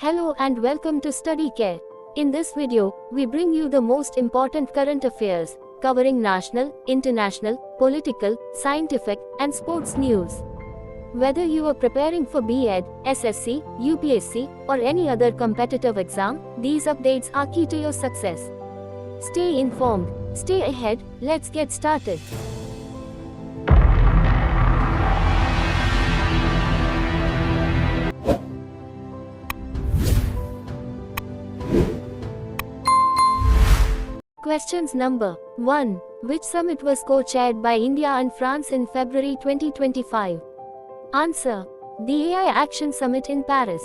Hello and welcome to Study Care. In this video, we bring you the most important current affairs, covering national, international, political, scientific, and sports news. Whether you are preparing for B.Ed, SSC, UPSC, or any other competitive exam, these updates are key to your success. Stay informed, stay ahead, let's get started. Questions number 1. Which summit was co-chaired by India and France in February 2025? Answer. The AI Action Summit in Paris.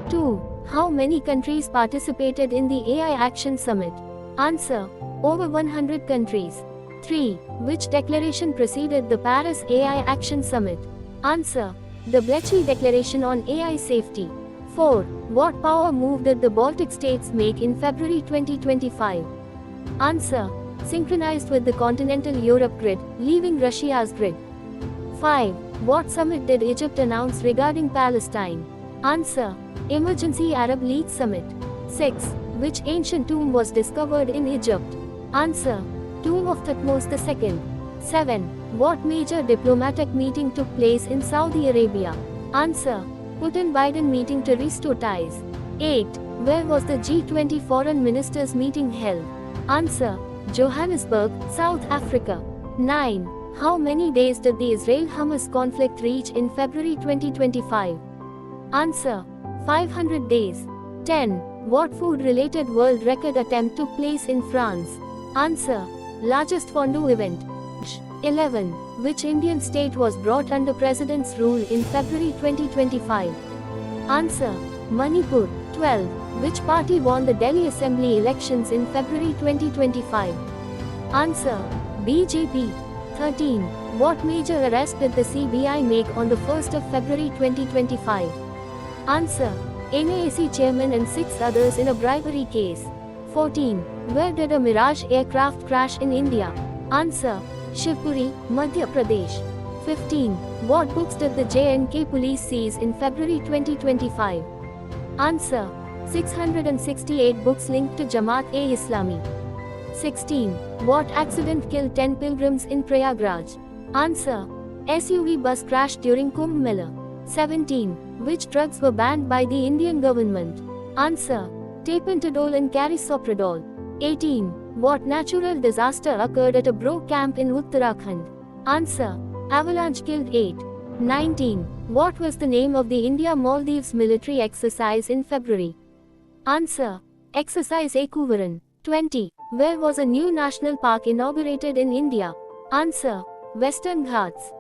2. How many countries participated in the AI Action Summit? Answer. Over 100 countries. 3. Which declaration preceded the Paris AI Action Summit? Answer. The Blechy Declaration on AI Safety. 4. What power move did the Baltic states make in February 2025? Answer. Synchronized with the continental Europe grid, leaving Russia's grid. 5. What summit did Egypt announce regarding Palestine? Answer. Emergency Arab League Summit. 6. Which ancient tomb was discovered in Egypt? Answer. Tomb of Thutmose II. 7. What major diplomatic meeting took place in Saudi Arabia? Answer. Putin-Biden meeting to restore ties. 8. Where was the G20 foreign ministers meeting held? Answer. Johannesburg, South Africa. 9. How many days did the Israel-Hamas conflict reach in February 2025? Answer. 500 days. 10. What food-related world record attempt took place in France? Answer. Largest fondue event. 11. Which Indian state was brought under President's rule in February 2025? Answer. Manipur. 12. Which party won the Delhi Assembly elections in February 2025? Answer. BJP. 13. What major arrest did the CBI make on the 1st of February 2025? Answer. NAAC chairman and 6 others in a bribery case. 14. Where did a Mirage aircraft crash in India? Answer. Shivpuri, Madhya Pradesh. 15. What books did the J&K police seize in February 2025? Answer. 668 books linked to Jamaat-e-Islami. 16. What accident killed 10 pilgrims in Prayagraj? Answer. SUV bus crash during Kumbh Mela. 17. Which drugs were banned by the Indian government? Answer. Tapentadol and carisoprodol. 18. What natural disaster occurred at a bro camp in Uttarakhand? Answer. Avalanche killed 8. 19. What was the name of the India-Maldives military exercise in February? Answer. Exercise Ekuvaran. 20. Where was a new national park inaugurated in India? Answer. Western Ghats.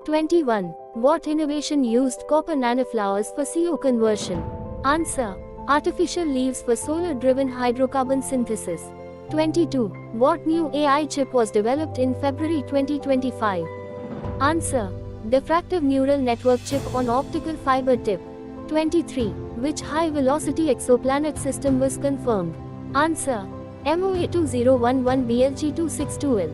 21. What innovation used copper nanoflowers for CO conversion? Answer. Artificial leaves for solar-driven hydrocarbon synthesis. 22. What new AI chip was developed in February 2025? Answer. Diffractive neural network chip on optical fiber tip. 23. Which high-velocity exoplanet system was confirmed? Answer. MOA 2011 BLG262L.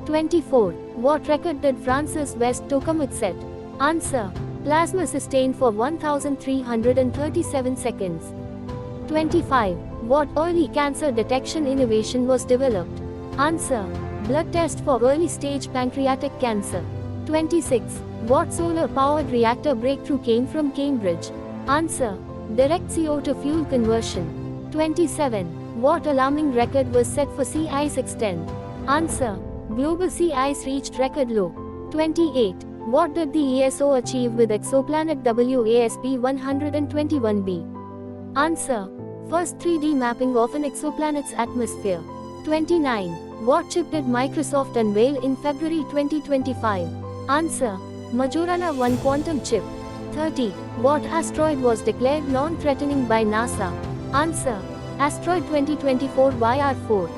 24. What record did Francis West Tokamak set? Answer. Plasma sustained for 1337 seconds. 25. What early cancer detection innovation was developed? Answer. Blood test for early stage pancreatic cancer. 26. What solar-powered reactor breakthrough came from Cambridge? Answer. Direct CO to fuel conversion. 27. What alarming record was set for sea ice extent? Answer. Global sea ice reached record low. 28. What did the ESO achieve with exoplanet WASP 121b? Answer. First 3D mapping of an exoplanet's atmosphere. 29. What chip did Microsoft unveil in February 2025? Answer. Majorana 1 quantum chip. 30. What asteroid was declared non-threatening by NASA? Answer. Asteroid 2024 YR4.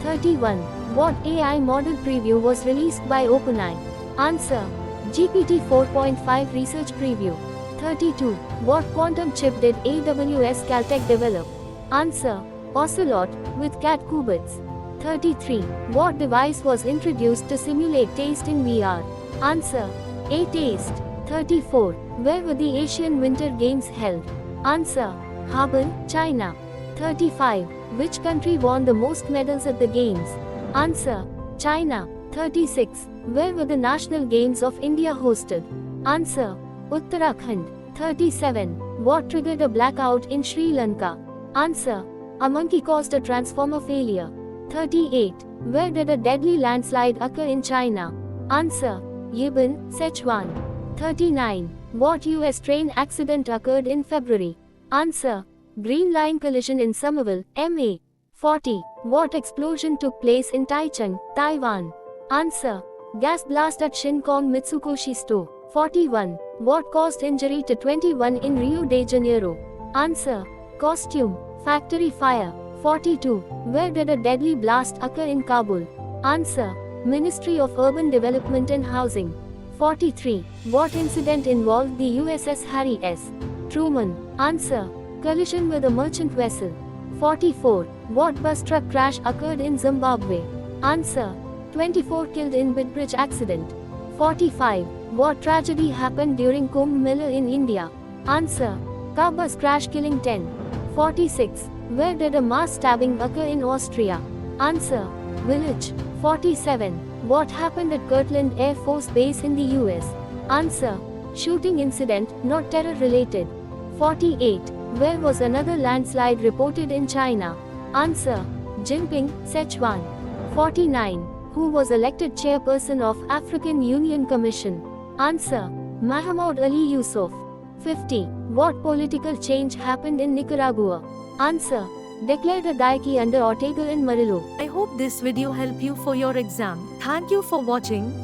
31. What AI model preview was released by OpenAI? Answer. GPT 4.5 research preview. 32. What quantum chip did AWS Caltech develop? Answer. Ocelot, with CAD qubits. 33. What device was introduced to simulate taste in VR? Answer. A-Taste. 34. Where were the Asian Winter Games held? Answer. Harbin, China. 35. Which country won the most medals at the Games? Answer. China. 36. Where were the National Games of India hosted? Answer. Uttarakhand. 37. What triggered a blackout in Sri Lanka? Answer. A monkey caused a transformer failure. 38. Where did a deadly landslide occur in China? Answer. Yibin, Sichuan. 39. What US train accident occurred in February? Answer. Green Line collision in Somerville, MA. 40. What explosion took place in Taichung, Taiwan? Answer. Gas blast at Shinkong Mitsukoshi store. 41. What caused injury to 21 in Rio de Janeiro? Answer. Costume factory fire. 42. Where did a deadly blast occur in Kabul? Answer. Ministry of Urban Development and Housing. 43. What incident involved the USS Harry S. Truman? Answer. Collision with a merchant vessel. 44. What bus truck crash occurred in Zimbabwe? Answer. 24 killed in Bidbridge accident. 45. What tragedy happened during Kumbh Mela in India? Answer. Car bus crash killing 10. 46. Where did a mass stabbing occur in Austria? Answer. Village. 47. What happened at Kirtland Air Force Base in the US? Answer. Shooting incident, not terror related. 48. Where was another landslide reported in China? Answer. Jinping, Sichuan. 49. Who was elected chairperson of African Union Commission? Answer. Mahmoud Ali Yusuf. 50. What political change happened in Nicaragua? Answer. Declared a daiqui under Ortega and Murillo. I hope this video helped you for your exam. Thank you for watching.